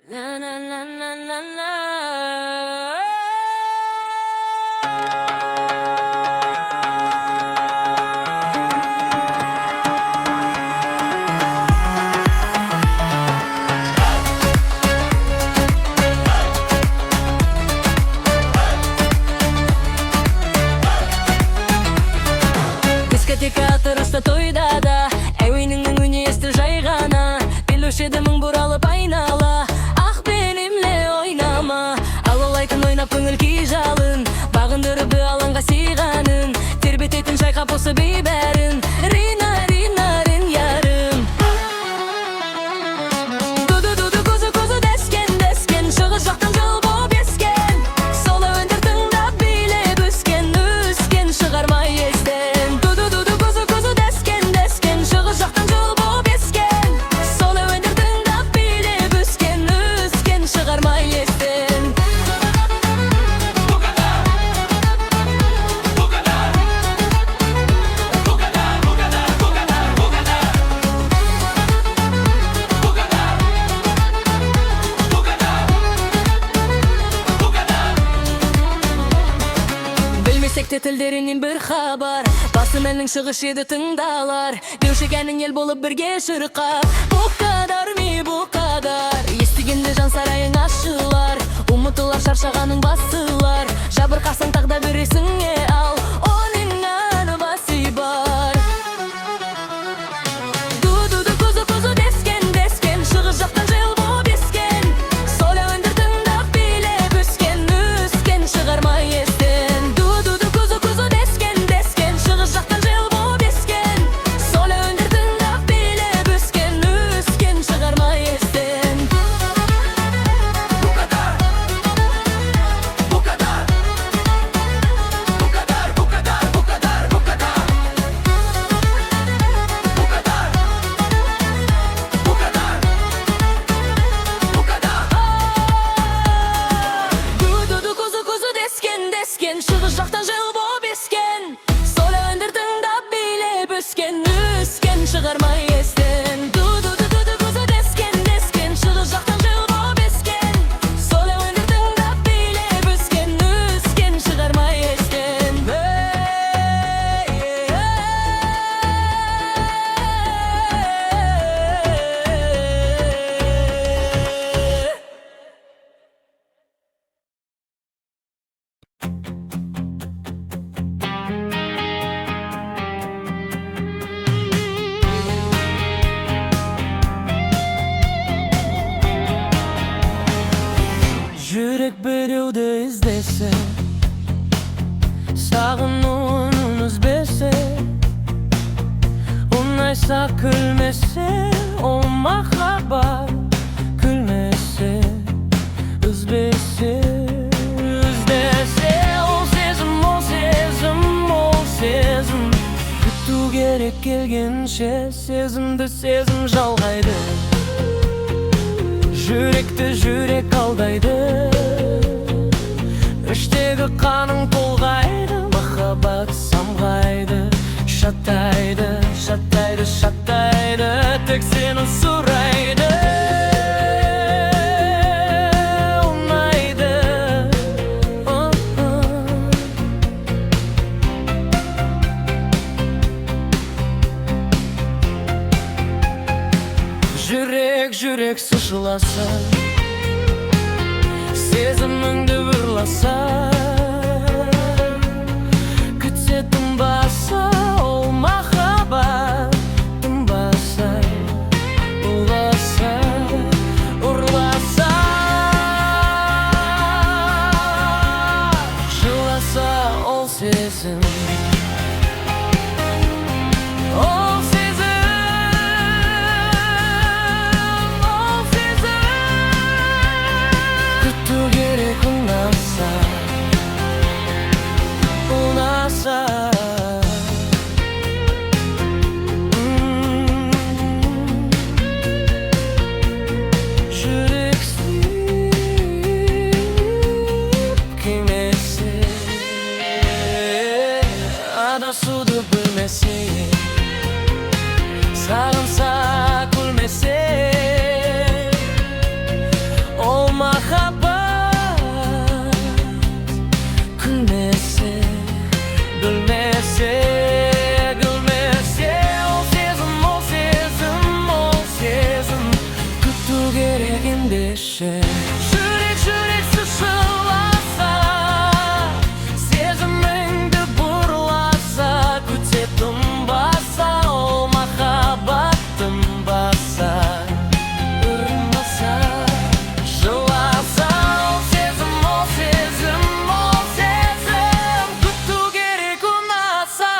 La la la la la la. Дискотека тұрышта тойда да әуеніңнің үні есті жай ғана билуші еді мың бұралып айнала ақ бейнемле ойнама алалайтын ойнап көңіл күй жалын бағындырып алаңға сыйғанын тербететін шайқап осы бейбәрін рина рина рин ярым дуду дуду көзі көзі дескен дескен шығыс жақтан жыл боп ескен сол әуендер тыңдап билеп өскен өскен шығармай естен дуду дуду көзі көзі дескен дескен шығыс жақтан жыл боп ескен сол әуендер тыңдап билеп өскен өскен шығармай естен білмесек те тілдерінен бір хабар басым әлінің шығыш еді тыңдалар деуші әнің ел болып бірге шырқап бұқадар ми бұқадар естігенде жан сарайың ашылар ұмытылар шаршағаның басылар жабырқасаң тағда бересіңе ал оның әні басы бар дуду көзі көзі дескен дескен шығыс жақтан жыл боп ескен сол әуендер тыңдап билеп өскен өскен шығармай естен дуду көзі көзі дескен дескен шығыс жақтан жыл боп ескен сол әуендер тыңдап билеп өскен өскен шығармай естен дуду көзі көзі дескен дескен шығыс жақтан жыл боп ескен сол әуендер тыңдап билеп өскен өскен шығармай естен дуду көзі дескен дескен шығыс жақтан жыл боп ескен сол әуендер тыңдап билеп өскен өскен шығармай естен жүрек біреуді іздесе сағынуын үзбесе ұнайса күлмесе ол махаббат күлмесе үзбесе іздесе ол сезім ол сезім ол сезім күту керек келгенше сезімді сезім жалғайды жүректі жүрек алдайды іштегі қаның толғайды махаббат самғайды шаттайды шаттайды шаттайды тек сені сұрайды ұнайды жүрек сушыласа сезіміңді ұрласа күтсе тынбаса ол махаббат тынбаса ұрласа ұрласа жыласа ол сезім birleşe. Жүрек сышыласа, сезіміңді бұрласа, күте тұнбаса, ол махаббаттың баса. Ұрынбаса, жыласа, ол сезім, күту керек ұнаса.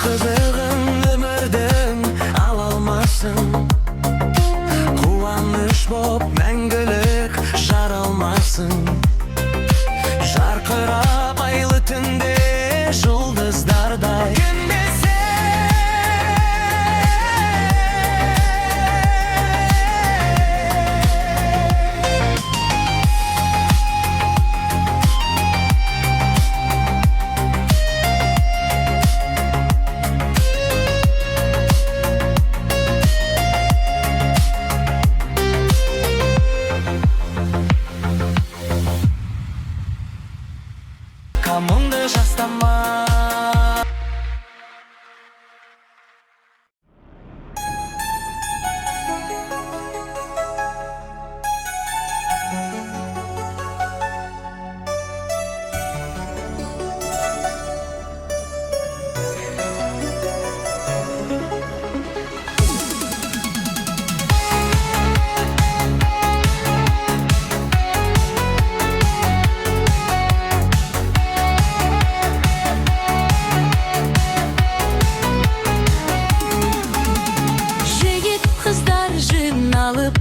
Қызығын өмірдің ала алмасын, қуаныш боп мәңгілік жаралмасын. Жарқырап айлы түнде жұлдыздардай қамыңды жастама. Жігіт қыздар жиналып